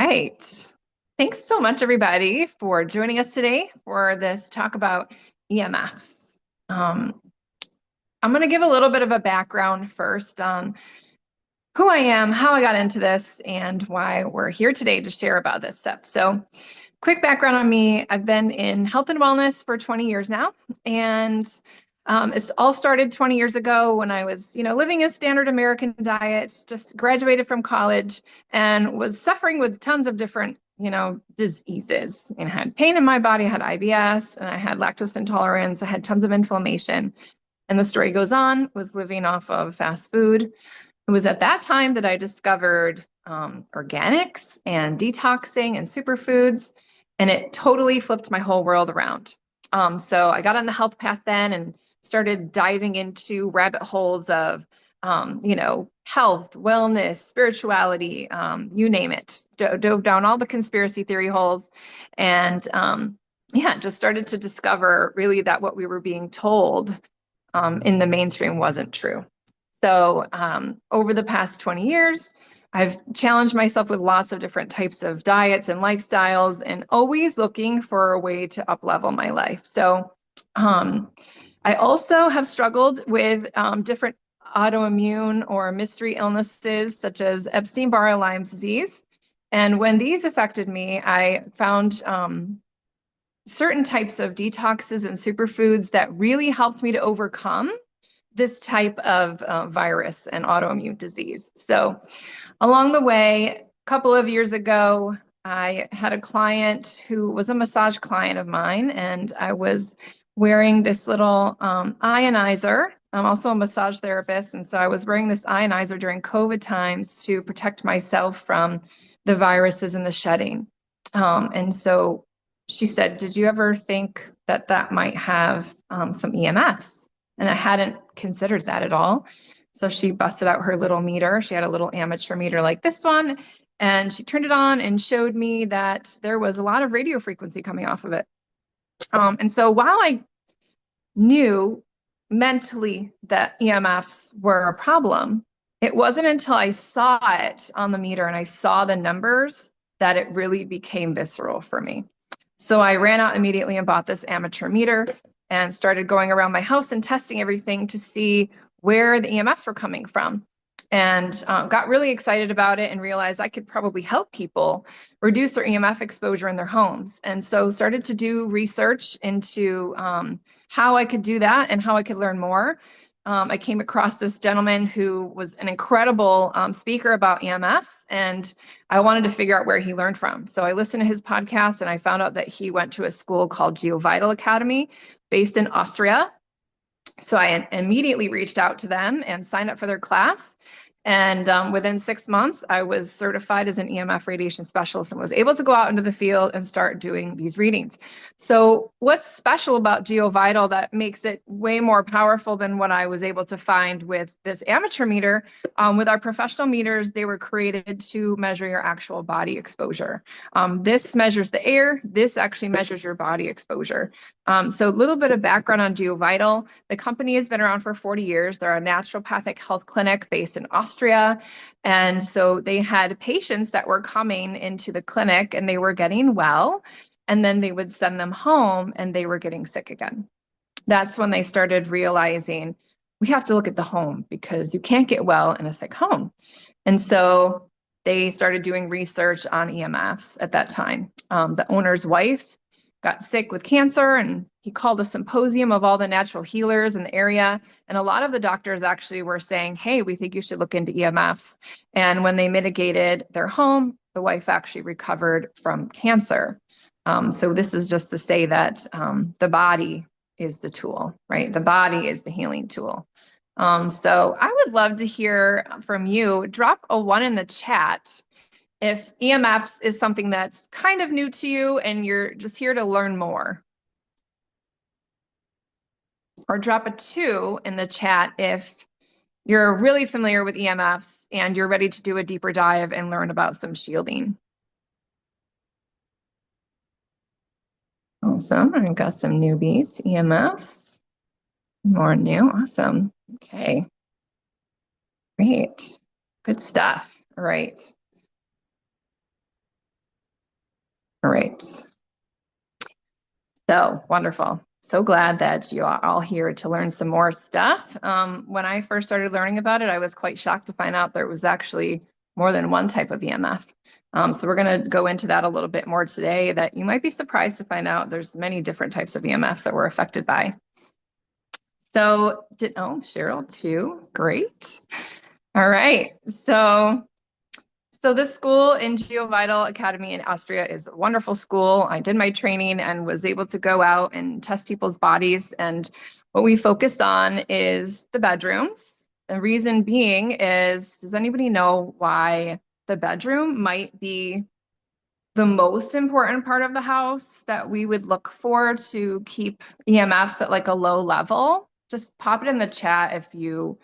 right. Thanks so much, everybody, for joining us today for this talk about EMFs. Um, I'm going to give a little bit of a background first on who I am, how I got into this, and why we're here today to share about this stuff. So, quick background on me. I've been in health and wellness for 20 years now, and it's all started 20 years ago when I was, living a standard American diet, just graduated from college and was suffering with tons of different, diseases. And I had pain in my body, I had IBS, and I had lactose intolerance. I had tons of inflammation. And the story goes on, was living off of fast food. It was at that time that I discovered organics and detoxing and superfoods, and it totally flipped my whole world around. So I got on the health path then and started diving into rabbit holes of, health, wellness, spirituality, you name it. Dove down all the conspiracy theory holes, and just started to discover really that what we were being told in the mainstream wasn't true. So over the past 20 years, I've challenged myself with lots of different types of diets and lifestyles and always looking for a way to up-level my life. So I also have struggled with different autoimmune or mystery illnesses such as Epstein-Barr or Lyme disease. And when these affected me, I found certain types of detoxes and superfoods that really helped me to overcome this type of virus and autoimmune disease. So along the way, a couple of years ago, I had a client who was a massage client of mine, and I was wearing this little ionizer. I'm also a massage therapist, and so I was wearing this ionizer during COVID times to protect myself from the viruses and the shedding. And so she said, "Did you ever think that that might have some EMFs?" And I hadn't considered that at all. So she busted out her little meter. She had a little amateur meter like this one, and she turned it on and showed me that there was a lot of radio frequency coming off of it. And so while I knew mentally that EMFs were a problem, it wasn't until I saw it on the meter and I saw the numbers that it really became visceral for me. So I ran out immediately and bought this amateur meter and started going around my house and testing everything to see where the EMFs were coming from. And got really excited about it and realized I could probably help people reduce their EMF exposure in their homes. And so started to do research into how I could do that and how I could learn more. I came across this gentleman who was an incredible speaker about EMFs, and I wanted to figure out where he learned from. So I listened to his podcast, and I found out that he went to a school called GeoVital Academy based in Austria. So I immediately reached out to them and signed up for their class. And within 6 months, I was certified as an EMF radiation specialist and was able to go out into the field and start doing these readings. So what's special about GeoVital that makes it way more powerful than what I was able to find with this amateur meter? With our professional meters, they were created to measure your actual body exposure. This measures the air. This actually measures your body exposure. So a little bit of background on GeoVital. The company has been around for 40 years. They're a naturopathic health clinic based in Austria. And so they had patients that were coming into the clinic and they were getting well, and then they would send them home and they were getting sick again. That's when they started realizing we have to look at the home because you can't get well in a sick home. And so they started doing research on EMFs at that time. The owner's wife got sick with cancer, and he called a symposium of all the natural healers in the area. And a lot of the doctors actually were saying, hey, we think you should look into EMFs. And when they mitigated their home, the wife actually recovered from cancer. So this is just to say that the body is the tool, right? The body is the healing tool. So I would love to hear from you. Drop a 1 in the chat if EMFs is something that's kind of new to you and you're just here to learn more. Or drop a 2 in the chat if you're really familiar with EMFs and you're ready to do a deeper dive and learn about some shielding. Awesome. I've got some newbies, EMFs. More new. Awesome. Okay. Great. Good stuff. All right. All right. So wonderful. So glad that you are all here to learn some more stuff. When I first started learning about it, I was quite shocked to find out there was actually more than one type of EMF. So we're going to go into that a little bit more today, that you might be surprised to find out there's many different types of EMFs that we're affected by. So oh, Cheryl too. Great. All right. So this school in GeoVital Academy in Austria is a wonderful school. I did my training and was able to go out and test people's bodies. And what we focus on is the bedrooms. The reason being is, does anybody know why the bedroom might be the most important part of the house that we would look for to keep EMFs at like a low level? Just pop it in the chat if you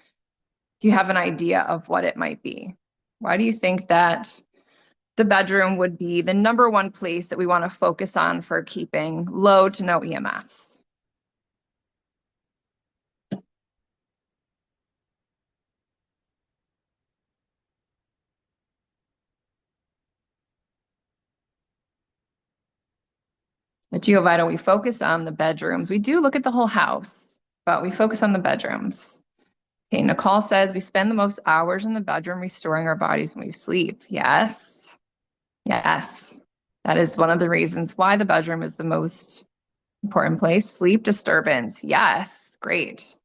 have an idea of what it might be. Why do you think that the bedroom would be the number one place that we want to focus on for keeping low to no EMFs? At GeoVital, we focus on the bedrooms. We do look at the whole house, but we focus on the bedrooms. Okay, Nicole says we spend the most hours in the bedroom restoring our bodies when we sleep. Yes, yes. That is one of the reasons why the bedroom is the most important place. Sleep disturbance. Yes, great.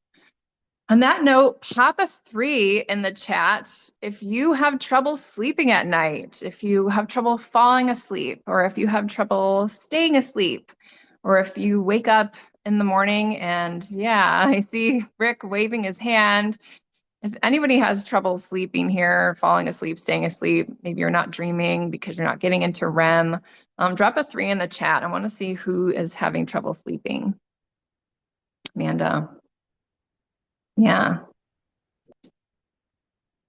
On that note, pop a 3 in the chat if you have trouble sleeping at night, if you have trouble falling asleep, or if you have trouble staying asleep, or if you wake up in the morning and, yeah, I see Rick waving his hand. If anybody has trouble sleeping here, falling asleep, staying asleep, maybe you're not dreaming because you're not getting into REM, drop a 3 in the chat. I want to see who is having trouble sleeping. Amanda. Yeah.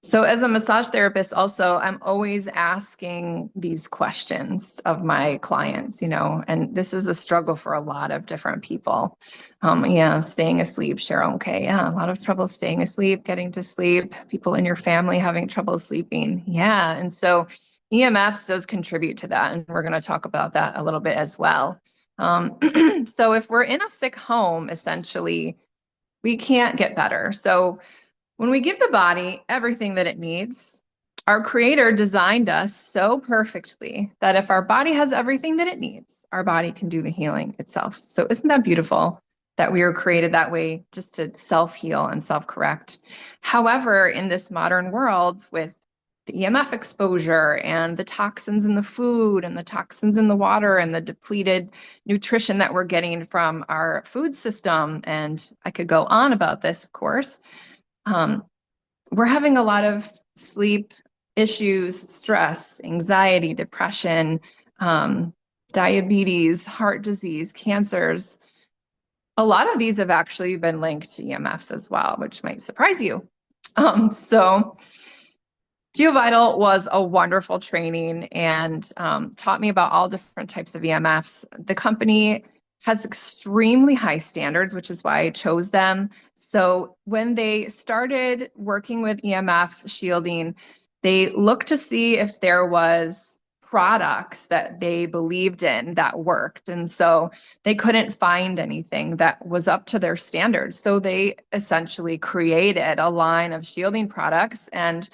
So as a massage therapist, also, I'm always asking these questions of my clients, and this is a struggle for a lot of different people. Yeah, staying asleep, Cheryl. Okay, yeah, a lot of trouble staying asleep, getting to sleep, people in your family having trouble sleeping. Yeah, and so EMFs does contribute to that, and we're going to talk about that a little bit as well. So if we're in a sick home, essentially, we can't get better. So when we give the body everything that it needs, our creator designed us so perfectly that if our body has everything that it needs, our body can do the healing itself. So isn't that beautiful that we were created that way, just to self-heal and self-correct? However, in this modern world with the EMF exposure and the toxins in the food and the toxins in the water and the depleted nutrition that we're getting from our food system, and I could go on about this, of course, we're having a lot of sleep issues, stress, anxiety, depression, diabetes, heart disease, cancers. A lot of these have actually been linked to EMFs as well, which might surprise you. So GeoVital was a wonderful training and taught me about all different types of EMFs. The company has extremely high standards, which is why I chose them. So when they started working with EMF shielding, they looked to see if there was products that they believed in that worked. And so they couldn't find anything that was up to their standards. So they essentially created a line of shielding products. And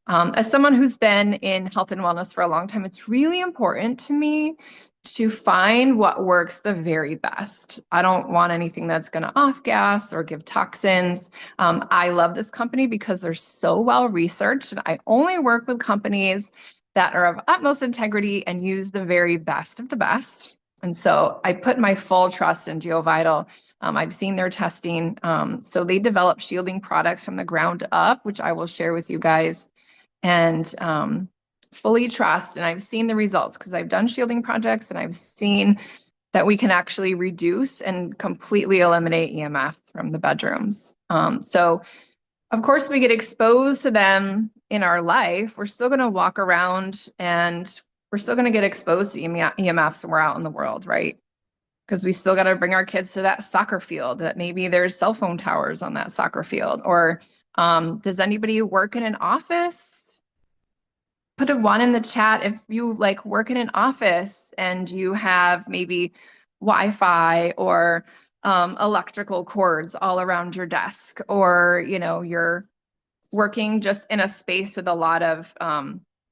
as someone who's been in health and wellness for a long time, it's really important to me to find what works the very best. I don't want anything that's going to off gas or give toxins. I love this company because they're so well researched, and I only work with companies that are of utmost integrity and use the very best of the best. And so I put my full trust in GeoVital. I've seen their testing. So they develop shielding products from the ground up, which I will share with you guys, and fully trust. And I've seen the results because I've done shielding projects and I've seen that we can actually reduce and completely eliminate EMF from the bedrooms. So of course we get exposed to them in our life. We're still going to walk around and we're still going to get exposed to EMFs when we're out in the world, right? Because we still got to bring our kids to that soccer field, that maybe there's cell phone towers on that soccer field. Or does anybody work in an office? put a one in the chat if you like work in an office and you have maybe Wi-Fi or electrical cords all around your desk, or you're working just in a space with a lot of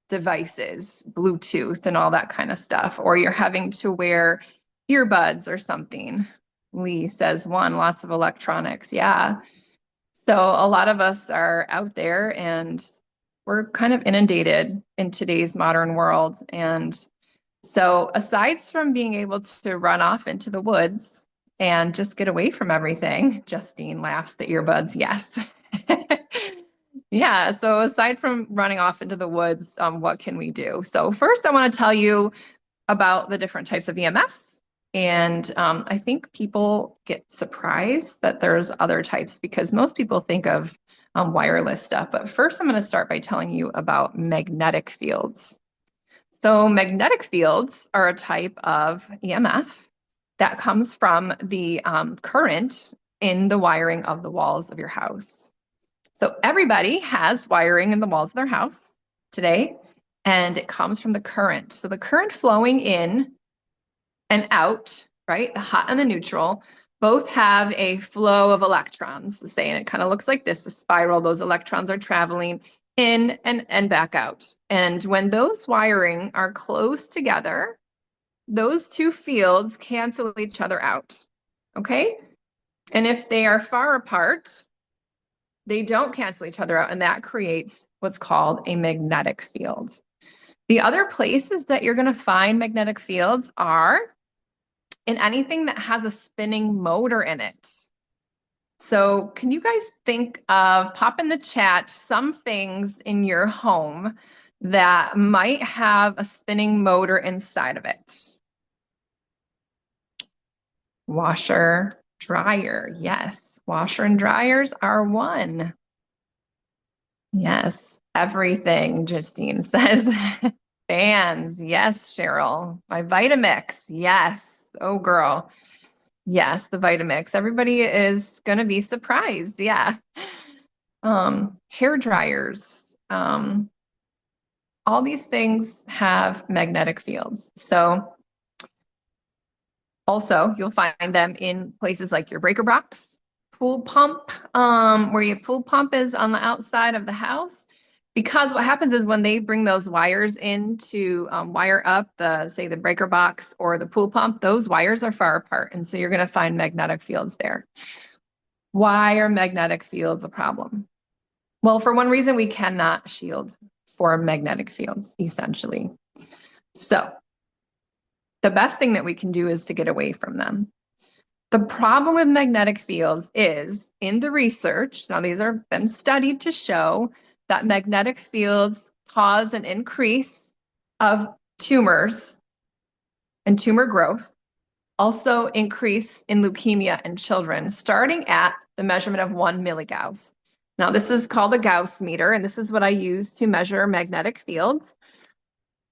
devices, Bluetooth and all that kind of stuff, or you're having to wear earbuds or something. Lee says one, lots of electronics. Yeah. So a lot of us are out there and we're kind of inundated in today's modern world. And so aside from being able to run off into the woods and just get away from everything, Justine laughs, the earbuds. Yes. Yeah. So aside from running off into the woods, what can we do? So first, I want to tell you about the different types of EMFs. And I think people get surprised that there's other types because most people think of wireless stuff. But first, I'm going to start by telling you about magnetic fields. So magnetic fields are a type of EMF that comes from the current in the wiring of the walls of your house. So everybody has wiring in the walls of their house today, and it comes from the current. So the current flowing in and out, right? The hot and the neutral both have a flow of electrons, say, and it kind of looks like this, a spiral. Those electrons are traveling in and back out. And when those wiring are close together, those two fields cancel each other out, okay? And if they are far apart, they don't cancel each other out, and that creates what's called a magnetic field. The other places that you're going to find magnetic fields are in anything that has a spinning motor in it. So can you guys think of, pop in the chat, some things in your home that might have a spinning motor inside of it? Washer, dryer, yes. Washer and dryers are one. Yes, everything, Justine says. Fans, yes, Cheryl. My Vitamix, yes. Oh, girl. Yes, the Vitamix. Everybody is going to be surprised. Yeah. Hair dryers. All these things have magnetic fields. So also you'll find them in places like your breaker box, pool pump, where your pool pump is on the outside of the house. Because what happens is when they bring those wires in to wire up say the breaker box or the pool pump, those wires are far apart. And so you're going to find magnetic fields there. Why are magnetic fields a problem? Well, for one reason, we cannot shield for magnetic fields, essentially. So the best thing that we can do is to get away from them. The problem with magnetic fields is in the research, now these are been studied to show that magnetic fields cause an increase of tumors and tumor growth, also increase in leukemia in children, starting at the measurement of 1 milligauss. Now this is called a Gauss meter, and this is what I use to measure magnetic fields.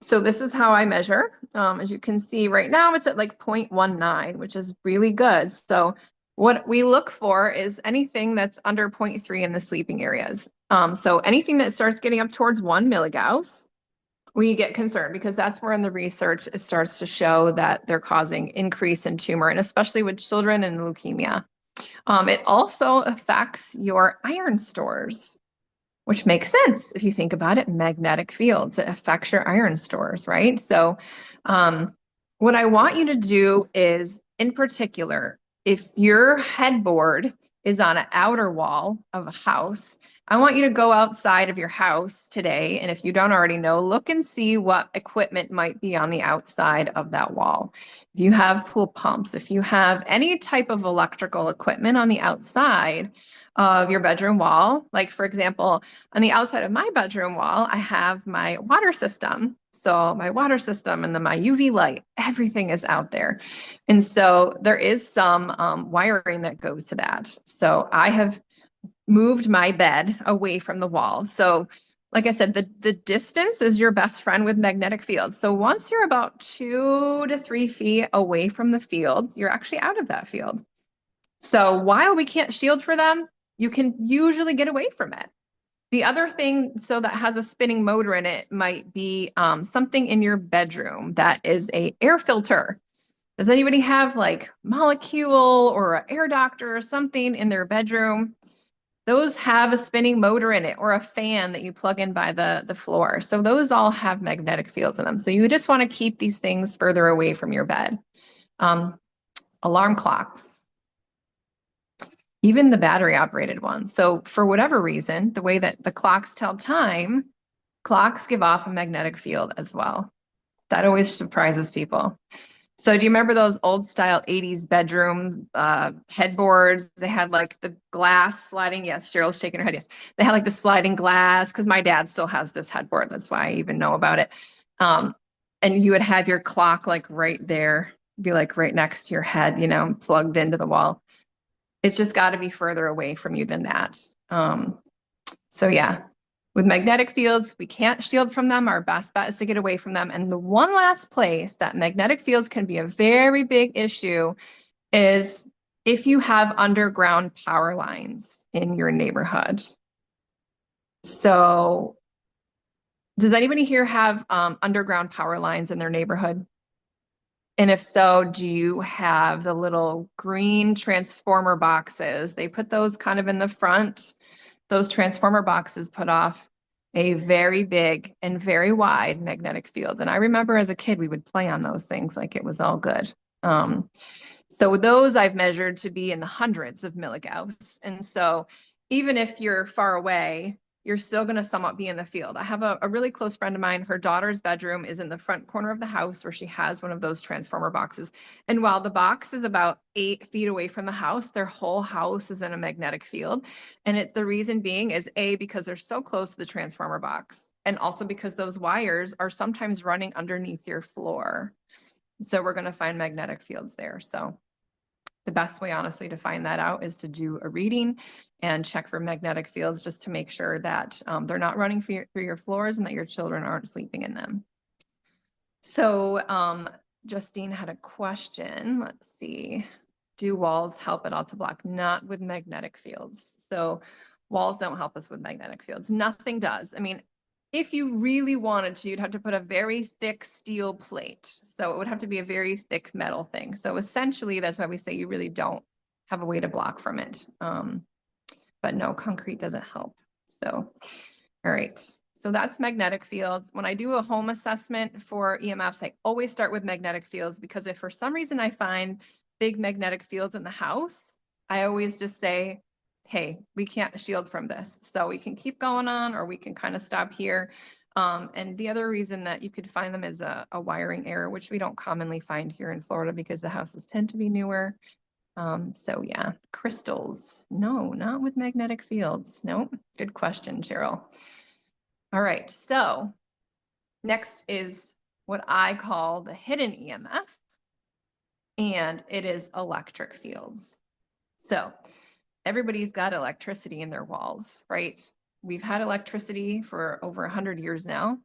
So this is how I measure. As you can see right now, it's at like 0.19, which is really good. So what we look for is anything that's under 0.3 in the sleeping areas. So anything that starts getting up towards 1 milligauss, we get concerned because that's where in the research it starts to show that they're causing increase in tumor, and especially with children and leukemia. It also affects your iron stores, which makes sense if you think about it. Magnetic fields, it affects your iron stores, right? So what I want you to do is, in particular, if your headboard is on an outer wall of a house, I want you to go outside of your house today. And if you don't already know, look and see what equipment might be on the outside of that wall. If you have pool pumps, if you have any type of electrical equipment on the outside of your bedroom wall, like for example, on the outside of my bedroom wall, I have my water system. So my water system and then my UV light, everything is out there. And so there is some wiring that goes to that. So I have moved my bed away from the wall. So like I said, the distance is your best friend with magnetic fields. So once you're about 2 to 3 feet away from the field, you're actually out of that field. So while we can't shield for them, you can usually get away from it. The other thing, so that has a spinning motor in it, might be something in your bedroom that is a air filter. Does anybody have like Molecule or an air doctor or something in their bedroom? Those have a spinning motor in it or a fan that you plug in by the floor. So those all have magnetic fields in them. So you just want to keep these things further away from your bed. Um, Alarm clocks, even the battery operated ones. So for whatever reason, the way that the clocks tell time, clocks give off a magnetic field as well. That always surprises people. So do you remember those old style 80s bedroom headboards? They had like the glass sliding. Yes, Cheryl's shaking her head. Yes. They had like the sliding glass because my dad still has this headboard. That's why I even know about it. Um, and you would have your clock like right there, be like right next to your head, plugged into the wall. It's just got to be further away from you than that. So yeah, with magnetic fields, we can't shield from them. Our best bet is to get away from them. And the one last place that magnetic fields can be a very big issue is if you have underground power lines in your neighborhood. So does anybody here have underground power lines in their neighborhood? And if so, do you have the little green transformer boxes? They put those kind of in the front. Those transformer boxes put off a very big and very wide magnetic field. And I remember as a kid, we would play on those things like it was all good. So those I've measured to be in the hundreds of milligauss. And so even if you're far away, you're still going to somewhat be in the field. I have a really close friend of mine. Her daughter's bedroom is in the front corner of the house where she has one of those transformer boxes. And while the box is about 8 feet away from the house, their whole house is in a magnetic field. And the reason being is A, because they're so close to the transformer box, and also because those wires are sometimes running underneath your floor. So we're going to find magnetic fields there. So the best way, honestly, to find that out is to do a reading and check for magnetic fields just to make sure that they're not running through your floors and that your children aren't sleeping in them. So Justine had a question. Let's see. Do walls help at all to block? Not with magnetic fields. So walls don't help us with magnetic fields. Nothing does. I mean, if you really wanted to, you'd have to put a very thick steel plate. So it would have to be a very thick metal thing. So essentially, that's why we say you really don't have a way to block from it. But no, concrete doesn't help. So, all right. So that's magnetic fields. When I do a home assessment for EMFs, I always start with magnetic fields because if for some reason I find big magnetic fields in the house, I always just say, hey, we can't shield from this. So we can keep going on or we can kind of stop here. And the other reason that you could find them is a wiring error, which we don't commonly find here in Florida because the houses tend to be newer. So yeah, crystals. No, not with magnetic fields. No, good question, Cheryl. All right, so next is what I call the hidden EMF, and it is electric fields. So everybody's got electricity in their walls, right? We've had electricity for over 100 years now.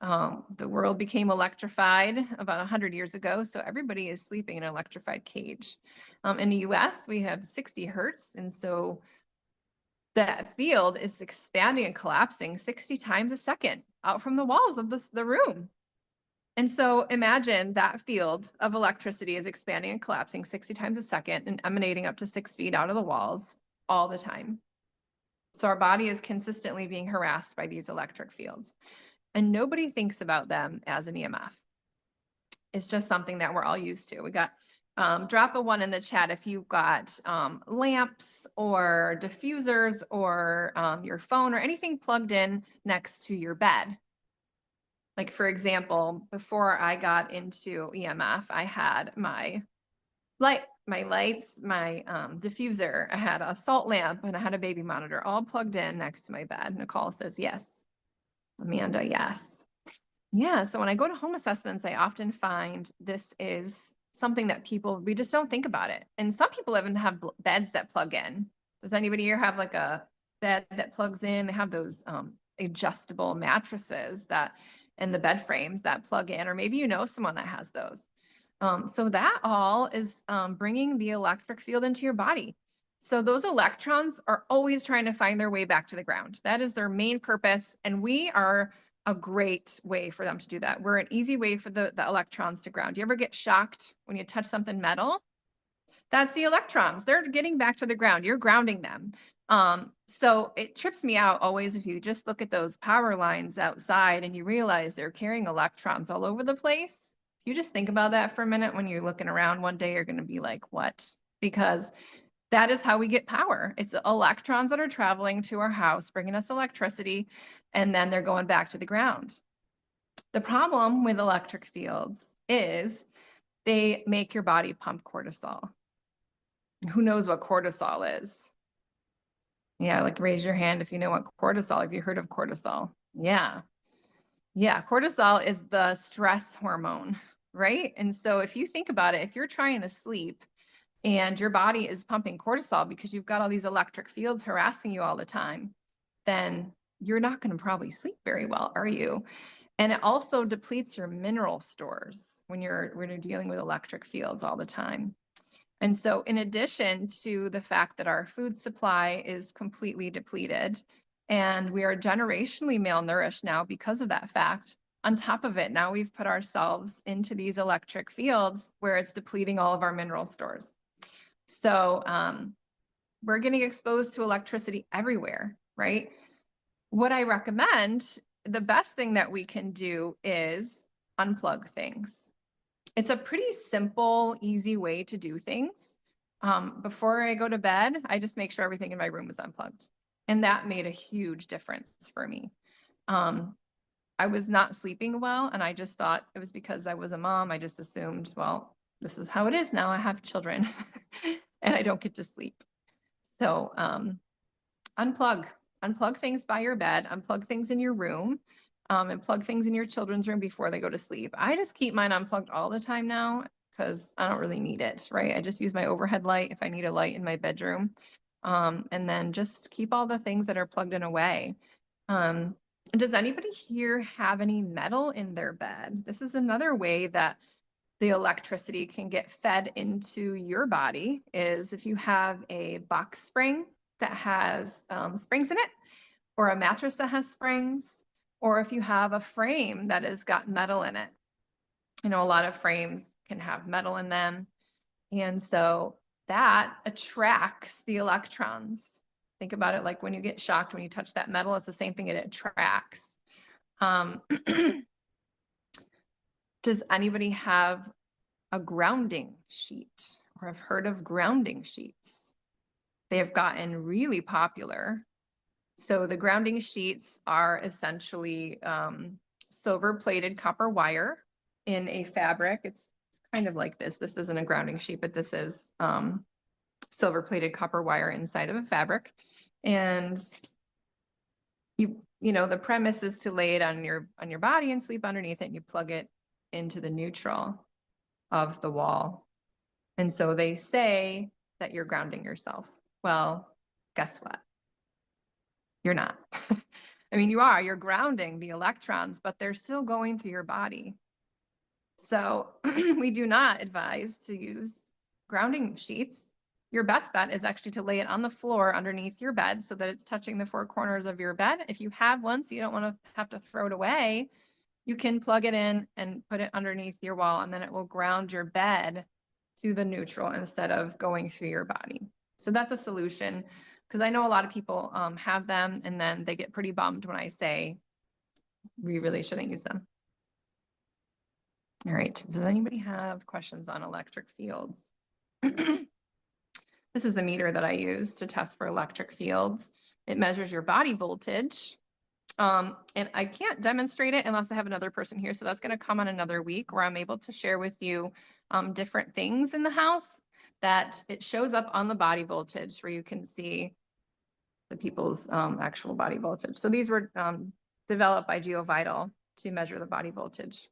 The world became electrified about 100 years ago, so everybody is sleeping in an electrified cage. In the US, we have 60 hertz, and so that field is expanding and collapsing 60 times a second out from the walls of the room. And so imagine that field of electricity is expanding and collapsing 60 times a second and emanating up to 6 feet out of the walls all the time. So our body is consistently being harassed by these electric fields. And nobody thinks about them as an EMF. It's just something that we're all used to. We got drop a 1 in the chat if you've got lamps or diffusers or your phone or anything plugged in next to your bed. Like for example, before I got into EMF, I had my lights, my diffuser, I had a salt lamp, and I had a baby monitor all plugged in next to my bed. Nicole says yes. Amanda, yes. Yeah, so when I go to home assessments, I often find this is something that we just don't think about it. And some people even have beds that plug in. Does anybody here have like a bed that plugs in? They have those adjustable mattresses and the bed frames that plug in, or maybe you know someone that has those. So that all is bringing the electric field into your body. So those electrons are always trying to find their way back to the ground. That is their main purpose. And we are a great way for them to do that. We're an easy way for the electrons to ground. Do you ever get shocked when you touch something metal? That's the electrons. They're getting back to the ground. You're grounding them. So it trips me out always if you just look at those power lines outside and you realize they're carrying electrons all over the place. If you just think about that for a minute when you're looking around one day, you're going to be like, what? Because that is how we get power. It's electrons that are traveling to our house, bringing us electricity, and then they're going back to the ground. The problem with electric fields is they make your body pump cortisol. Who knows what cortisol is? Yeah, like raise your hand if you know what cortisol, have you heard of cortisol? Yeah. Yeah, cortisol is the stress hormone, right? And so if you think about it, if you're trying to sleep and your body is pumping cortisol because you've got all these electric fields harassing you all the time, then you're not going to probably sleep very well, are you? And it also depletes your mineral stores when you're dealing with electric fields all the time. And so in addition to the fact that our food supply is completely depleted and we are generationally malnourished now because of that fact, on top of it, now we've put ourselves into these electric fields where it's depleting all of our mineral stores. So we're getting exposed to electricity everywhere, right? What I recommend, the best thing that we can do is unplug things. It's a pretty simple, easy way to do things. Before I go to bed, I just make sure everything in my room is unplugged. And that made a huge difference for me. I was not sleeping well, and I just thought it was because I was a mom. I just assumed, well, this is how it is now. I have children and I don't get to sleep. So unplug things by your bed, unplug things in your room, and plug things in your children's room before they go to sleep. I just keep mine unplugged all the time now because I don't really need it, right? I just use my overhead light if I need a light in my bedroom. And then just keep all the things that are plugged in away. Does anybody here have any metal in their bed? This is another way that the electricity can get fed into your body is if you have a box spring that has springs in it, or a mattress that has springs, or if you have a frame that has got metal in it. You know, a lot of frames can have metal in them. And so that attracts the electrons. Think about it like when you get shocked, when you touch that metal, it's the same thing, it attracts. Does anybody have a grounding sheet or have heard of grounding sheets? They have gotten really popular. So the grounding sheets are essentially silver-plated copper wire in a fabric. It's kind of like this. This isn't a grounding sheet, but this is silver-plated copper wire inside of a fabric. And you know, the premise is to lay it on your body and sleep underneath it, and you plug it into the neutral of the wall. And so they say that you're grounding yourself. Well, guess what? You're not. I mean, you're grounding the electrons, but they're still going through your body. So we do not advise to use grounding sheets. Your best bet is actually to lay it on the floor underneath your bed so that it's touching the four corners of your bed. If you have one, so you don't want to have to throw it away, you can plug it in and put it underneath your wall, and then it will ground your bed to the neutral instead of going through your body. So that's a solution, because I know a lot of people have them and then they get pretty bummed when I say we really shouldn't use them. All right, does anybody have questions on electric fields? This is the meter that I use to test for electric fields. It measures your body voltage. And I can't demonstrate it unless I have another person here. So that's going to come on another week where I'm able to share with you different things in the house that it shows up on the body voltage where you can see the people's actual body voltage. So these were developed by GeoVital to measure the body voltage.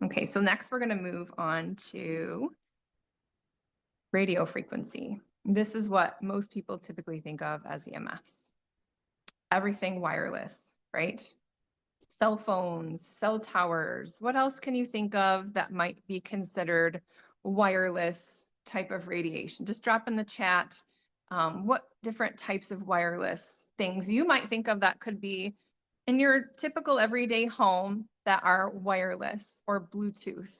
Okay, so next we're going to move on to radio frequency. This is what most people typically think of as EMFs. Everything wireless, right? Cell phones, cell towers. What else can you think of that might be considered wireless type of radiation. Just drop in the chat what different types of wireless things you might think of that could be in your typical everyday home that are wireless or Bluetooth.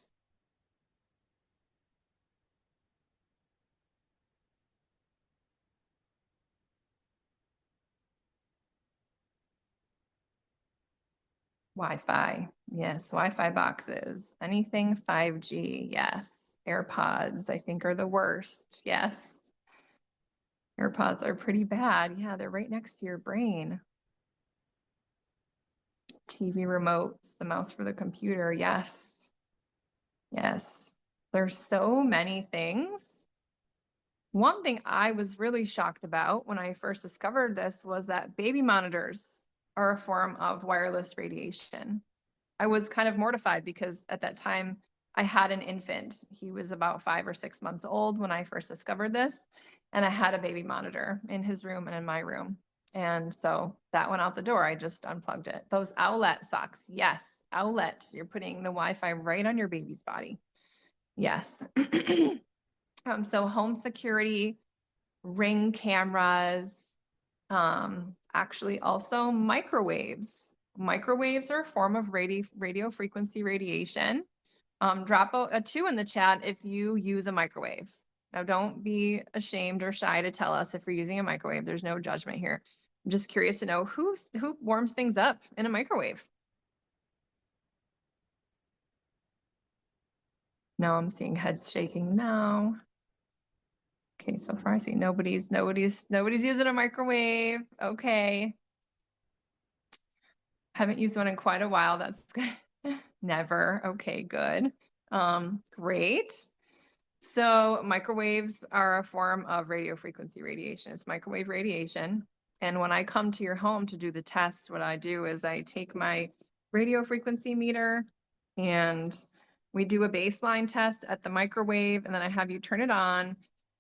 Wi-Fi, yes, Wi-Fi boxes, anything 5G, yes. AirPods, I think, are the worst, yes. AirPods are pretty bad. Yeah, they're right next to your brain. TV remotes, the mouse for the computer, yes. Yes, there's so many things. One thing I was really shocked about when I first discovered this was that baby monitors are a form of wireless radiation. I was kind of mortified because at that time I had an infant. He was about 5 or 6 months old when I first discovered this, and I had a baby monitor in his room and in my room. And so that went out the door. I just unplugged it. Those owlet socks, yes, owlet. You're putting the Wi-Fi right on your baby's body. Yes. So home security, Ring cameras, actually also microwaves. Microwaves are a form of radio frequency radiation. Drop a 2 in the chat if you use a microwave. Now, don't be ashamed or shy to tell us if you're using a microwave. There's no judgment here. I'm just curious to know who warms things up in a microwave. No, I'm seeing heads shaking now. Okay, so far I see nobody's using a microwave. Okay. Haven't used one in quite a while. That's good. Never. Okay, good. Great. So microwaves are a form of radio frequency radiation. It's microwave radiation. And when I come to your home to do the test, what I do is I take my radio frequency meter and we do a baseline test at the microwave, and then I have you turn it on,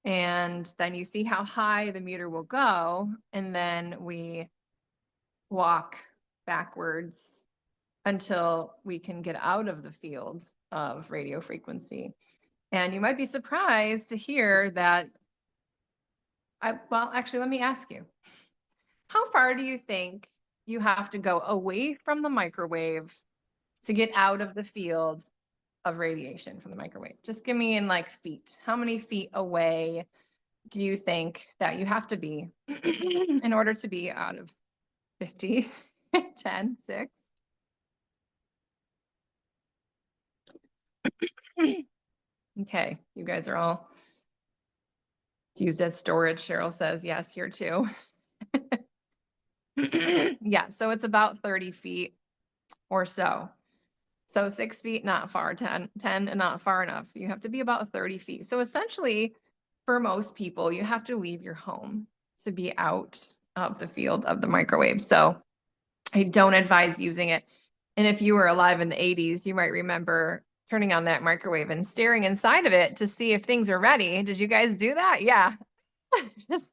and then you see how high the meter will go, and then we walk backwards until we can get out of the field of radio frequency. And you might be surprised to hear that, well, actually, let me ask you, how far do you think you have to go away from the microwave to get out of the field of radiation from the microwave? Just give me in like feet. How many feet away do you think that you have to be in order to be out of 50, 10, 6? Okay, you guys are all used as storage. Cheryl says yes here too. Yeah, so it's about 30 feet or so. So 6 feet, not far, 10, not far enough. You have to be about 30 feet. So essentially, for most people, you have to leave your home to be out of the field of the microwave. So I don't advise using it. And if you were alive in the 80s, you might remember turning on that microwave and staring inside of it to see if things are ready. Did you guys do that? Yeah. Just,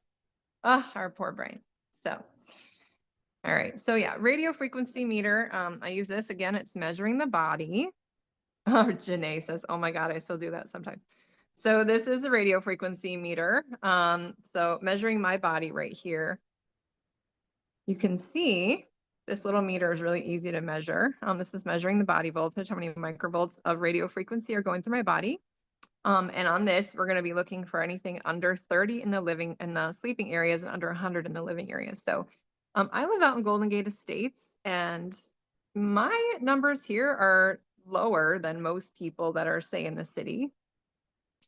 our poor brain. So, all right. So yeah, radio frequency meter. I use this again. It's measuring the body. Oh, Janae says, oh my God, I still do that sometimes. So this is a radio frequency meter. So measuring my body right here. You can see this little meter is really easy to measure. This is measuring the body voltage, how many microvolts of radio frequency are going through my body. And on this, we're going to be looking for anything under 30 in the sleeping areas and under 100 in the living areas. So I live out in Golden Gate Estates, and my numbers here are lower than most people that are, say, in the city.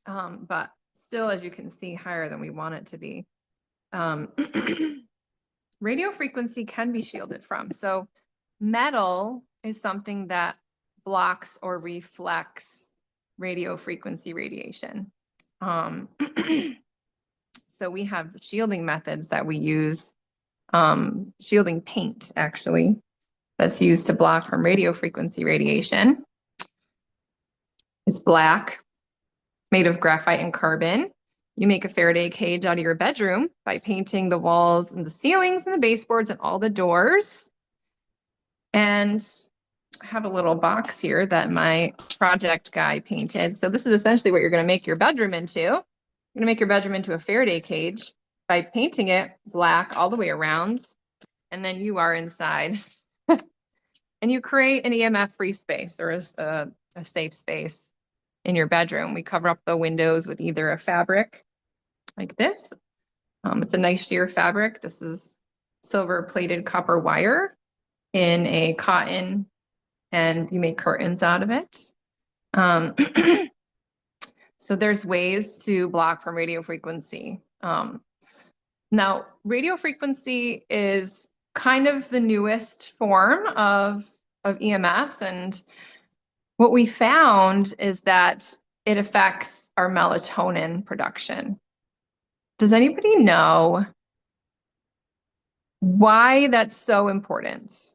But still, as you can see, higher than we want it to be. Radio frequency can be shielded from. So metal is something that blocks or reflects radio frequency radiation. So we have shielding methods that we use, shielding paint actually, that's used to block from radio frequency radiation. It's black, made of graphite and carbon. You make a Faraday cage out of your bedroom by painting the walls and the ceilings and the baseboards and all the doors. And I have a little box here that my project guy painted. So this is essentially what you're going to make your bedroom into. You're gonna make your bedroom into a Faraday cage by painting it black all the way around, and then you are inside. And you create an EMF-free space or a safe space in your bedroom. We cover up the windows with either a fabric like this. It's a nice sheer fabric. This is silver-plated copper wire in a cotton, and you make curtains out of it. So there's ways to block from radio frequency. Now, radio frequency is kind of the newest form of EMFs, and what we found is that it affects our melatonin production. Does anybody know why that's so important?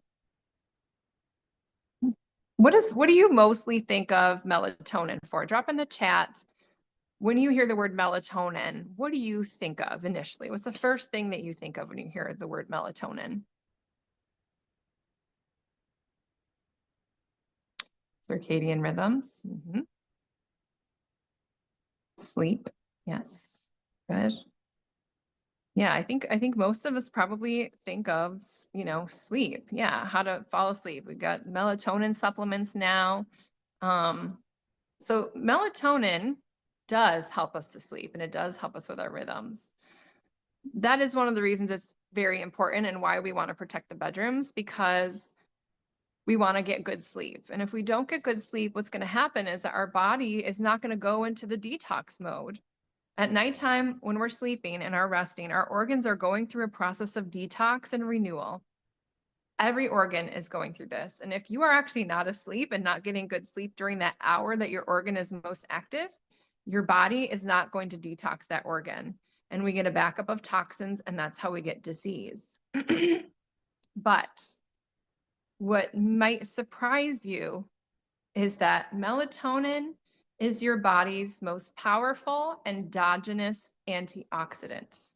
What do you mostly think of melatonin for? Drop in the chat. When you hear the word melatonin, what do you think of initially? What's the first thing that you think of when you hear the word melatonin? Circadian rhythms. Sleep. Yes. Good. Yeah, I think most of us probably think of, sleep. Yeah, how to fall asleep. We got melatonin supplements now. So melatonin does help us to sleep, and it does help us with our rhythms. That is one of the reasons it's very important and why we want to protect the bedrooms, because we want to get good sleep. And if we don't get good sleep, what's going to happen is that our body is not going to go into the detox mode. At nighttime, when we're sleeping and are resting, our organs are going through a process of detox and renewal. Every organ is going through this. And if you are actually not asleep and not getting good sleep during that hour that your organ is most active, your body is not going to detox that organ. And we get a backup of toxins, and that's how we get disease. But what might surprise you is that melatonin is your body's most powerful endogenous antioxidant.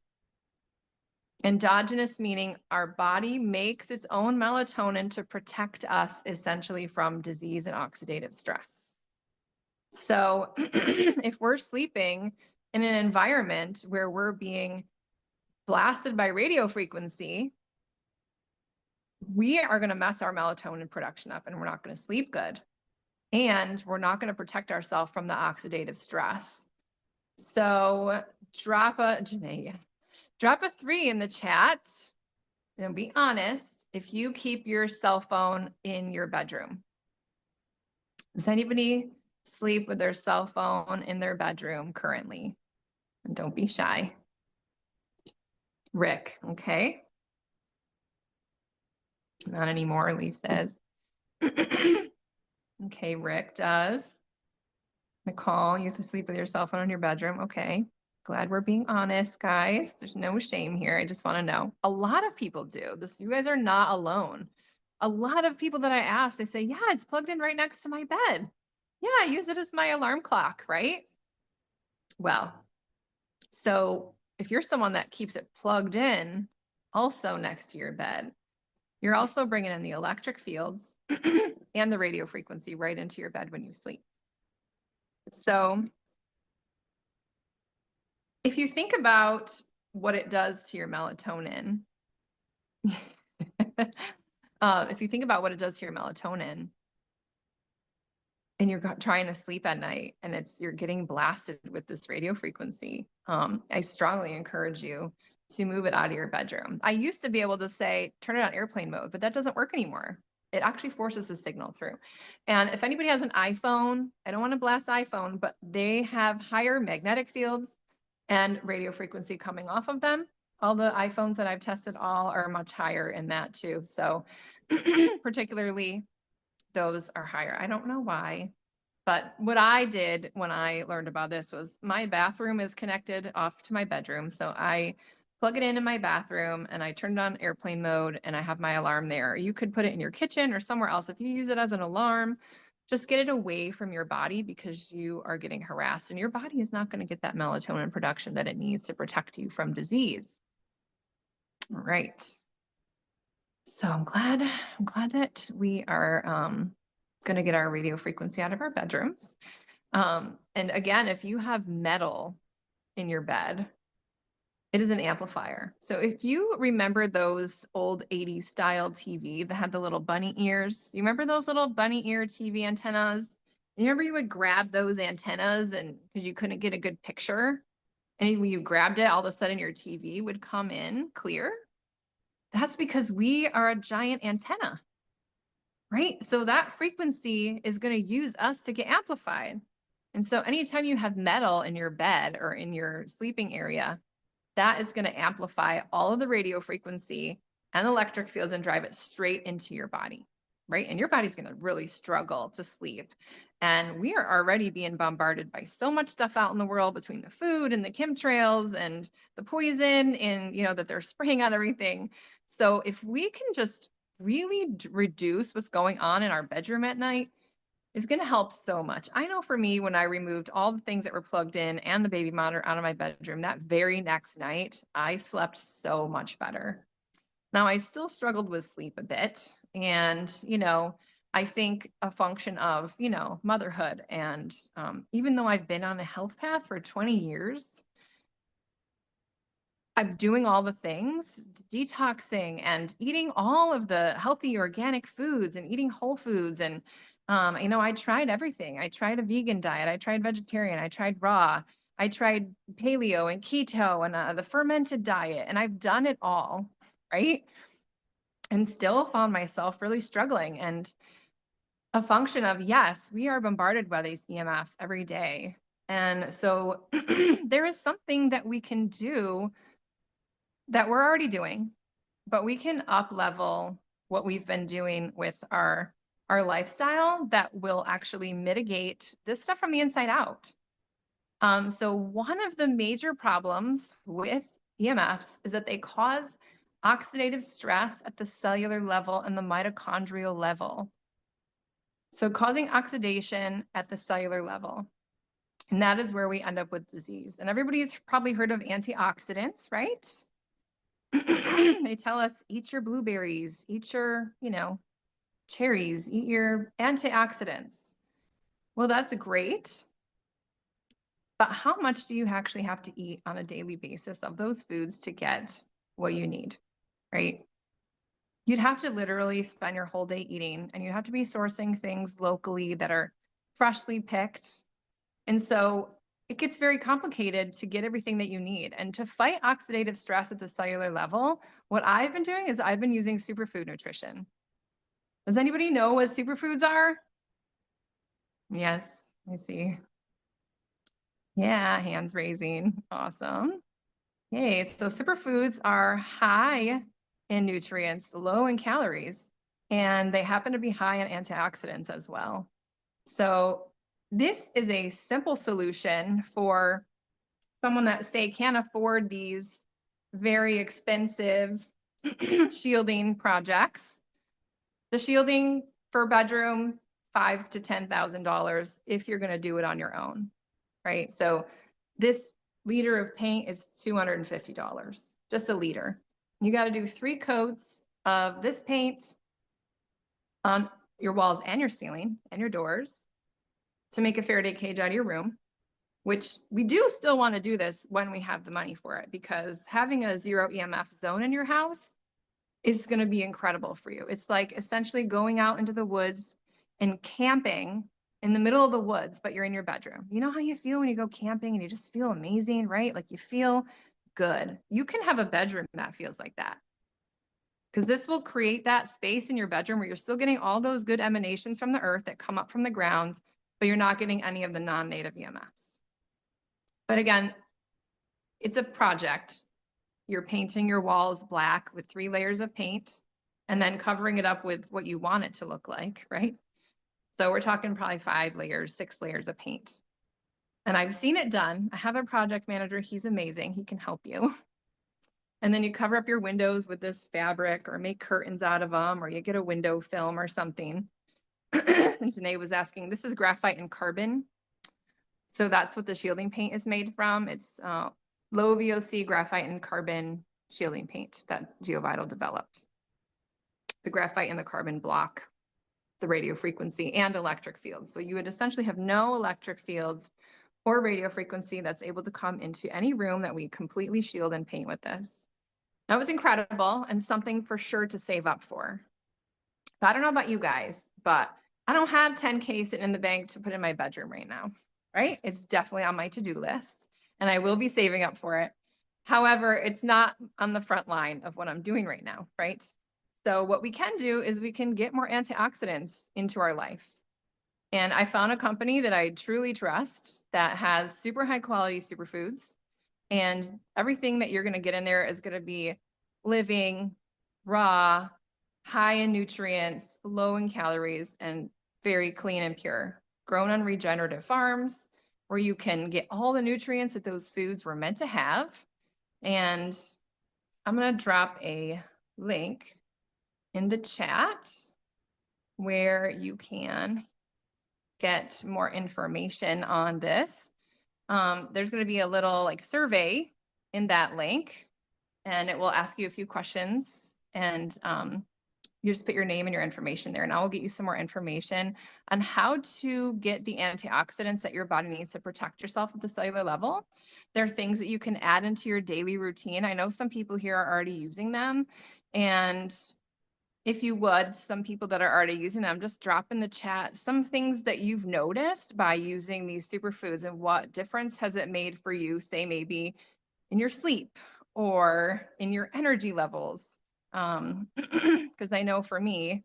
Endogenous meaning our body makes its own melatonin to protect us essentially from disease and oxidative stress. So if we're sleeping in an environment where we're being blasted by radio frequency, we are going to mess our melatonin production up, and we're not going to sleep good. And we're not going to protect ourselves from the oxidative stress. So drop a 3 in the chat and be honest if you keep your cell phone in your bedroom. Does anybody sleep with their cell phone in their bedroom currently? And don't be shy. Rick, okay. Not anymore, Lee says. Okay, Rick does. Nicole, you have to sleep with your cell phone in your bedroom. Okay. Glad we're being honest, guys. There's no shame here. I just want to know. A lot of people do this. You guys are not alone. A lot of people that I ask, they say, yeah, it's plugged in right next to my bed. Yeah, I use it as my alarm clock, right? Well, so if you're someone that keeps it plugged in also next to your bed, you're also bringing in the electric fields and the radio frequency right into your bed when you sleep. So if you think about what it does to your melatonin, if you think about what it does to your melatonin, and you're trying to sleep at night and you're getting blasted with this radio frequency, I strongly encourage you to move it out of your bedroom. I used to be able to say, turn it on airplane mode, but that doesn't work anymore. It actually forces the signal through. And if anybody has an iPhone, I don't want to blast iPhone, but they have higher magnetic fields and radio frequency coming off of them. All the iPhones that I've tested all are much higher in that too. So particularly those are higher. I don't know why, but what I did when I learned about this was my bathroom is connected off to my bedroom. So I plug it in my bathroom and I turn it on airplane mode and I have my alarm there. You could put it in your kitchen or somewhere else. If you use it as an alarm, just get it away from your body because you are getting harassed and your body is not going to get that melatonin production that it needs to protect you from disease. All right. So I'm glad that we are going to get our radio frequency out of our bedrooms. And again, if you have metal in your bed. It is an amplifier. So if you remember those old 80s style TV that had the little bunny ears, you remember those little bunny ear TV antennas? You remember you would grab those antennas and because you couldn't get a good picture, and when you grabbed it, all of a sudden your TV would come in clear. That's because we are a giant antenna, right? So that frequency is going to use us to get amplified. And so anytime you have metal in your bed or in your sleeping area, that is going to amplify all of the radio frequency and electric fields and drive it straight into your body, right? And your body's going to really struggle to sleep. And we are already being bombarded by so much stuff out in the world between the food and the chemtrails and the poison and, that they're spraying on everything. So if we can just really reduce what's going on in our bedroom at night, is going to help so much. I know for me, when I removed all the things that were plugged in and the baby monitor out of my bedroom, that very next night, I slept so much better. Now, I still struggled with sleep a bit. And, I think a function of, motherhood. And even though I've been on a health path for 20 years, I'm doing all the things, detoxing and eating all of the healthy organic foods and eating whole foods. And, I tried everything. I tried a vegan diet. I tried vegetarian. I tried raw. I tried paleo and keto and the fermented diet. And I've done it all, right? And still found myself really struggling. And a function of, yes, we are bombarded by these EMFs every day. And so there is something that we can do that we're already doing, but we can up level what we've been doing with our lifestyle that will actually mitigate this stuff from the inside out. So one of the major problems with EMFs is that they cause oxidative stress at the cellular level and the mitochondrial level. So causing oxidation at the cellular level. And that is where we end up with disease. And everybody's probably heard of antioxidants, right? They tell us, eat your blueberries, eat your, cherries, eat your antioxidants. Well, that's great. But how much do you actually have to eat on a daily basis of those foods to get what you need, right? You'd have to literally spend your whole day eating, and you'd have to be sourcing things locally that are freshly picked. And so it gets very complicated to get everything that you need. And to fight oxidative stress at the cellular level, what I've been doing is I've been using superfood nutrition. Does anybody know what superfoods are? Yes, I see. Yeah, hands raising. Awesome. Okay, so superfoods are high in nutrients, low in calories, and they happen to be high in antioxidants as well. So this is a simple solution for someone that, say, can't afford these very expensive shielding projects. The shielding for bedroom, $5,000 to $10,000 if you're going to do it on your own, right? So this liter of paint is $250, just a liter. You got to do 3 coats of this paint on your walls and your ceiling and your doors to make a Faraday cage out of your room, which we do still want to do this when we have the money for it, because having a 0 EMF zone in your house is going to be incredible for you. It's like essentially going out into the woods and camping in the middle of the woods, but you're in your bedroom. You know how you feel when you go camping and you just feel amazing, right? Like you feel good. You can have a bedroom that feels like that, because this will create that space in your bedroom where you're still getting all those good emanations from the earth that come up from the ground, but you're not getting any of the non-native EMFs. But again, it's a project. You're painting your walls black with 3 layers of paint and then covering it up with what you want it to look like, right? So we're talking probably 5 layers, 6 layers of paint. And I've seen it done. I have a project manager. He's amazing. He can help you. And then you cover up your windows with this fabric or make curtains out of them, or you get a window film or something. And Renee was asking, this is graphite and carbon. So that's what the shielding paint is made from. It's low VOC graphite and carbon shielding paint that GeoVital developed. The graphite and the carbon block the radio frequency and electric fields. So you would essentially have no electric fields or radio frequency that's able to come into any room that we completely shield and paint with this. That was incredible and something for sure to save up for. But I don't know about you guys, but I don't have 10K sitting in the bank to put in my bedroom right now, right? It's definitely on my to-do list and I will be saving up for it. However, it's not on the front line of what I'm doing right now, right? So what we can do is we can get more antioxidants into our life. And I found a company that I truly trust that has super high quality superfoods, and everything that you're going to get in there is going to be living, raw, high in nutrients, low in calories, and very clean and pure. Grown on regenerative farms where you can get all the nutrients that those foods were meant to have. And I'm going to drop a link in the chat where you can get more information on this. There's going to be a little like survey in that link, and it will ask you a few questions, and you just put your name and your information there, and I will get you some more information on how to get the antioxidants that your body needs to protect yourself at the cellular level. There are things that you can add into your daily routine. I know some people here are already using them, and if you would, some people that are already using them, just drop in the chat some things that you've noticed by using these superfoods and what difference has it made for you, say maybe in your sleep or in your energy levels. Because I know for me,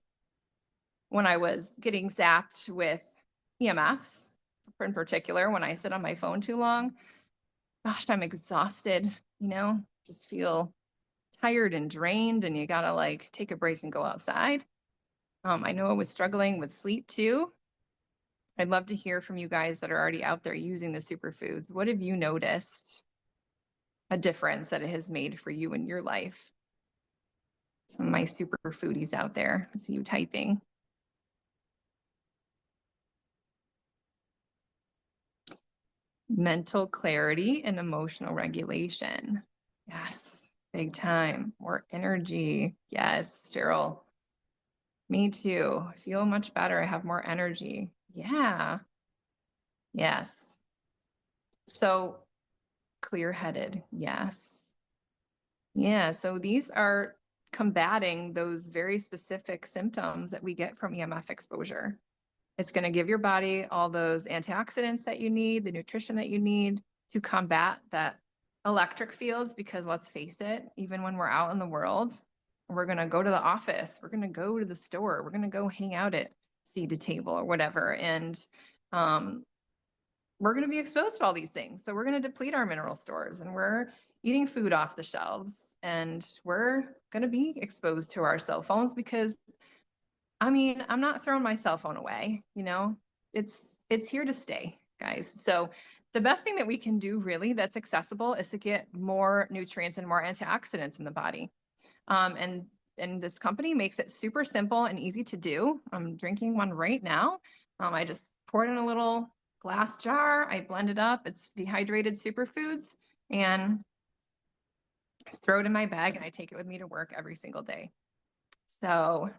when I was getting zapped with EMFs, in particular, when I sit on my phone too long, gosh, I'm exhausted, just feel tired and drained, and you gotta like take a break and go outside. I know I was struggling with sleep too. I'd love to hear from you guys that are already out there using the superfoods. What have you noticed a difference that it has made for you in your life? Some of my super foodies out there. I see you typing. Mental clarity and emotional regulation. Yes, big time. More energy. Yes, Cheryl. Me too. I feel much better. I have more energy. Yeah. Yes. So clear-headed. Yes. Yeah. So these are combating those very specific symptoms that we get from EMF exposure. It's going to give your body all those antioxidants that you need, the nutrition that you need to combat that electric fields, because let's face it, even when we're out in the world, we're going to go to the office, we're going to go to the store, we're going to go hang out at seat to table or whatever. And we're going to be exposed to all these things. So we're going to deplete our mineral stores, and we're eating food off the shelves, and we're going to be exposed to our cell phones because I'm not throwing my cell phone away, it's here to stay, guys. So the best thing that we can do really that's accessible is to get more nutrients and more antioxidants in the body. And this company makes it super simple and easy to do. I'm drinking one right now. I just pour it in a little glass jar. I blend it up. It's dehydrated superfoods, and I throw it in my bag, and I take it with me to work every single day. So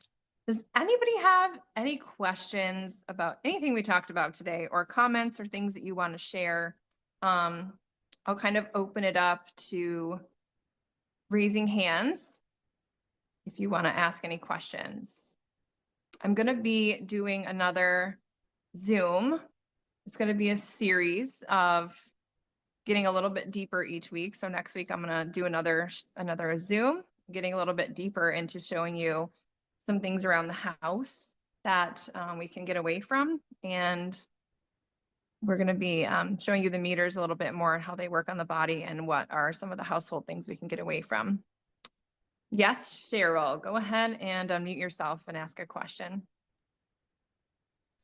does anybody have any questions about anything we talked about today, or comments or things that you want to share? I'll kind of open it up to raising hands if you want to ask any questions. I'm going to be doing another Zoom. It's going to be a series of getting a little bit deeper each week. So next week, I'm going to do another Zoom, getting a little bit deeper into showing you some things around the house that we can get away from. And we're going to be showing you the meters a little bit more and how they work on the body and what are some of the household things we can get away from. Yes, Cheryl, go ahead and unmute yourself and ask a question.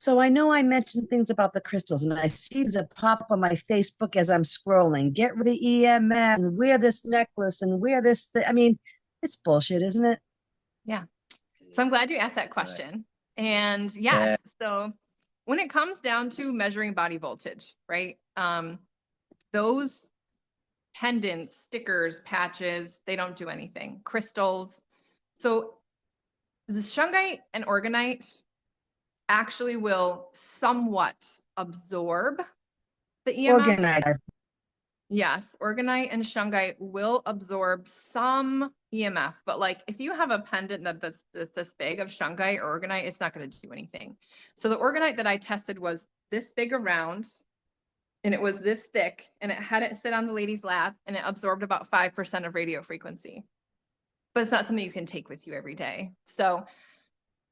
So I know I mentioned things about the crystals, and I see there's a pop on my Facebook as I'm scrolling. Get rid of EMF and wear this necklace and wear this. It's bullshit, isn't it? Yeah. So I'm glad you asked that question. And yes, so when it comes down to measuring body voltage, right? Those pendants, stickers, patches, they don't do anything. Crystals. So the shungite and organite actually will somewhat absorb the EMFs. Organizer. Yes, orgonite and shungite will absorb some EMF, but like if you have a pendant that's this big of shungite or orgonite, it's not going to do anything. So the orgonite that I tested was this big around, and it was this thick, and it had it sit on the lady's lap, and it absorbed about 5% of radio frequency. But it's not something you can take with you every day. So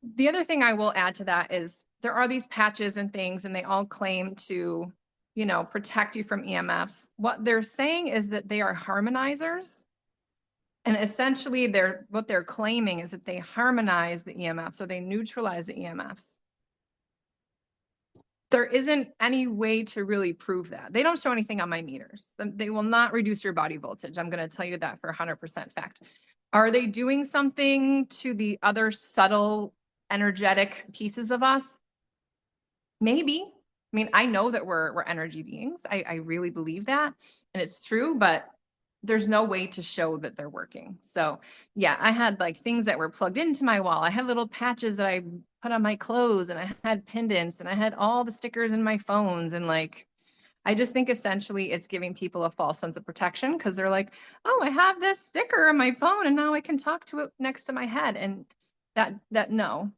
the other thing I will add to that is there are these patches and things, and they all claim to, protect you from EMFs. What they're saying is that they are harmonizers. And essentially, what they're claiming is that they harmonize the EMFs or they neutralize the EMFs. There isn't any way to really prove that. They don't show anything on my meters. They will not reduce your body voltage. I'm going to tell you that for 100% fact. Are they doing something to the other subtle energetic pieces of us? Maybe. I mean, I know that we're energy beings. I really believe that, and it's true, but there's no way to show that they're working. So yeah, I had like things that were plugged into my wall. I had little patches that I put on my clothes, and I had pendants, and I had all the stickers in my phones. And like, I just think essentially it's giving people a false sense of protection because they're like, oh, I have this sticker on my phone and now I can talk to it next to my head. And no,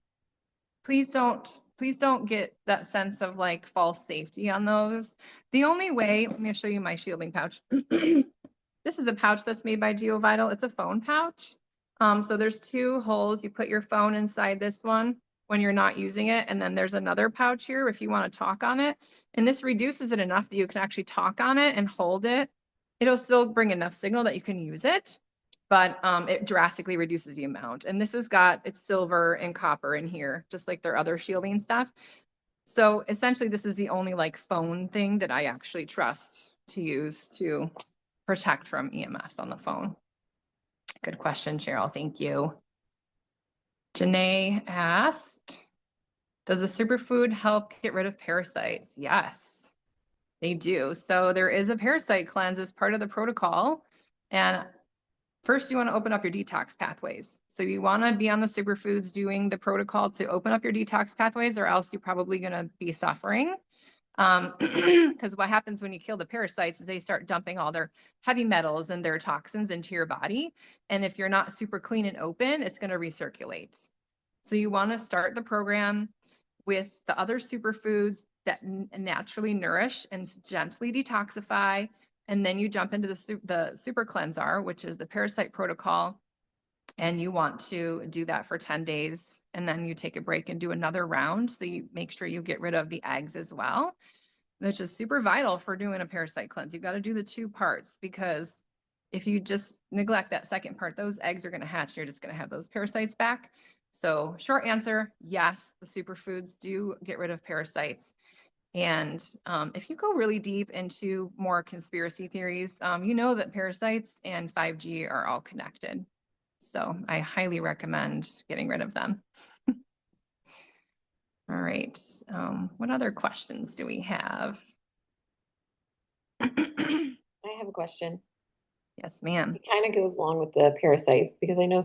please don't get that sense of like false safety on those. The only way, let me show you my shielding pouch. This is a pouch that's made by GeoVital. It's a phone pouch. So there's two holes. You put your phone inside this one when you're not using it. And then there's another pouch here if you want to talk on it. And this reduces it enough that you can actually talk on it and hold it. It'll still bring enough signal that you can use it, but it drastically reduces the amount. And this has got, it's silver and copper in here, just like their other shielding stuff. So essentially this is the only like phone thing that I actually trust to use to protect from EMFs on the phone. Good question, Cheryl. Thank you. Janae asked, does a superfood help get rid of parasites? Yes, they do. So there is a parasite cleanse as part of the protocol. And first, you want to open up your detox pathways. So you want to be on the superfoods doing the protocol to open up your detox pathways, or else you're probably going to be suffering. Because what happens when you kill the parasites is they start dumping all their heavy metals and their toxins into your body. And if you're not super clean and open, it's going to recirculate. So you want to start the program with the other superfoods that naturally nourish and gently detoxify. And then you jump into the super cleanser, which is the parasite protocol. And you want to do that for 10 days. And then you take a break and do another round. So you make sure you get rid of the eggs as well, which is super vital for doing a parasite cleanse. You've got to do the two parts, because if you just neglect that second part, those eggs are going to hatch. You're just going to have those parasites back. So short answer, yes, the superfoods do get rid of parasites. And if you go really deep into more conspiracy theories, you know that parasites and 5G are all connected. So I highly recommend getting rid of them. All right. What other questions do we have? I have a question. Yes, ma'am. It kind of goes along with the parasites because I know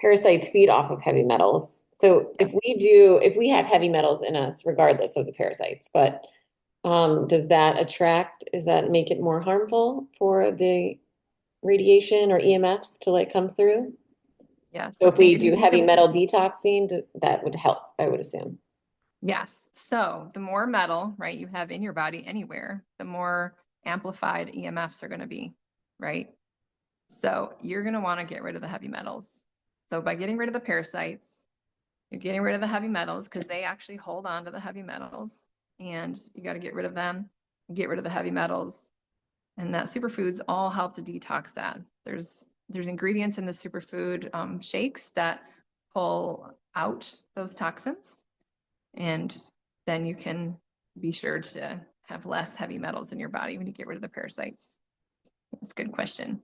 parasites feed off of heavy metals. So if we have heavy metals in us, regardless of the parasites, but does that make it more harmful for the radiation or EMFs to like come through? Yes. So if we do heavy metal detoxing, that would help, I would assume. Yes. So the more metal, right, you have in your body anywhere, the more amplified EMFs are going to be, right? So you're going to want to get rid of the heavy metals. So by getting rid of the parasites, you're getting rid of the heavy metals because they actually hold on to the heavy metals, and you got to get rid of them, get rid of the heavy metals. And that superfoods all help to detox that. There's ingredients in the superfood shakes that pull out those toxins. And then you can be sure to have less heavy metals in your body when you get rid of the parasites. That's a good question.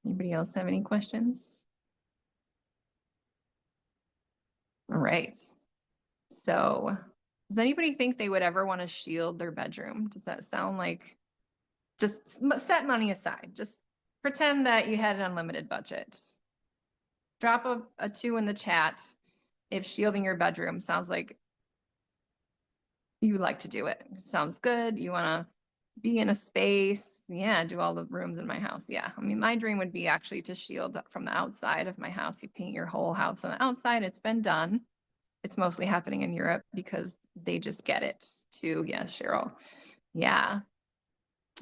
Anybody else have any questions? All right. So does anybody think they would ever want to shield their bedroom? Does that sound like, just set money aside. Just pretend that you had an unlimited budget. Drop a 2 in the chat if shielding your bedroom sounds like you like to do it. It sounds good. You want to be in a space. Yeah, do all the rooms in my house. Yeah. I mean, my dream would be actually to shield from the outside of my house. You paint your whole house on the outside. It's been done. It's mostly happening in Europe because they just get it too. Yeah, Cheryl. Yeah.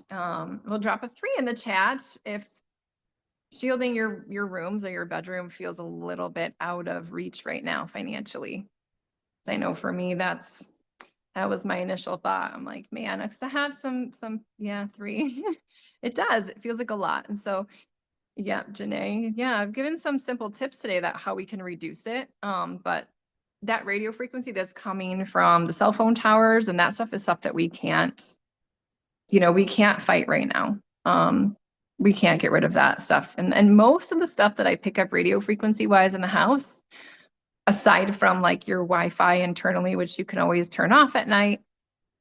We'll drop a 3 in the chat if shielding your rooms or your bedroom feels a little bit out of reach right now financially. I know for me that was my initial thought. I'm like, man, I have some yeah, 3. It does. It feels like a lot. And so yeah, Janae, yeah, I've given some simple tips today that how we can reduce it. But that radio frequency that's coming from the cell phone towers and that stuff is stuff that we can't, we can't fight right now. We can't get rid of that stuff. And most of the stuff that I pick up radio frequency wise in the house, aside from like your Wi-Fi internally, which you can always turn off at night,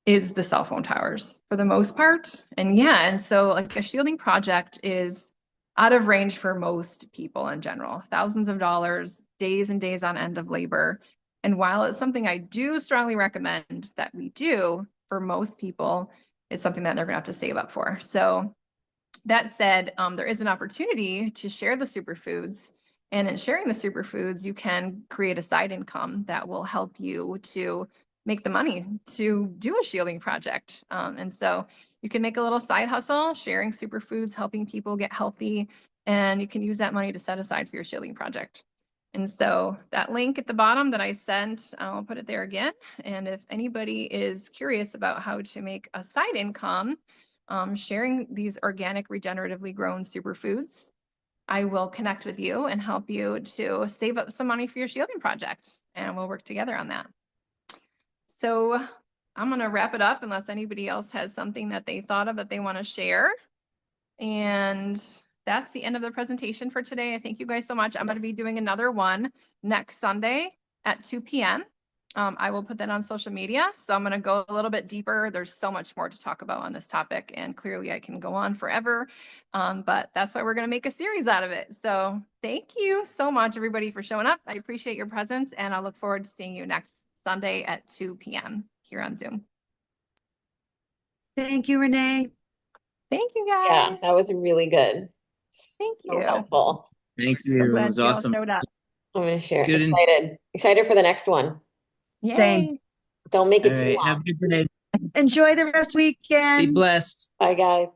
is the cell phone towers for the most part. And yeah, and so like a shielding project is out of range for most people in general, thousands of dollars, days and days on end of labor. And while it's something I do strongly recommend that we do for most people, it's something that they're going to have to save up for. So that said, there is an opportunity to share the superfoods. And in sharing the superfoods, you can create a side income that will help you to make the money to do a shielding project. And so you can make a little side hustle, sharing superfoods, helping people get healthy, and you can use that money to set aside for your shielding project. And so that link at the bottom that I sent, I'll put it there again. And if anybody is curious about how to make a side income, sharing these organic, regeneratively grown superfoods, I will connect with you and help you to save up some money for your shielding project, and we'll work together on that. So I'm going to wrap it up unless anybody else has something that they thought of that they want to share. And that's the end of the presentation for today. I thank you guys so much. I'm going to be doing another one next Sunday at 2 p.m. I will put that on social media. So I'm going to go a little bit deeper. There's so much more to talk about on this topic, and clearly I can go on forever. But that's why we're going to make a series out of it. So thank you so much, everybody, for showing up. I appreciate your presence, and I look forward to seeing you next Sunday at 2 p.m. here on Zoom. Thank you, Renee. Thank you, Yeah, guys. that was really good. Thank So you. helpful. Thank So you. It glad was you all awesome. showed up. I'm going to share. Good. Excited for the next one. Yay. Same. Don't make All it too right. Have long. a good day. Enjoy the rest of the Be weekend. blessed. Bye, guys.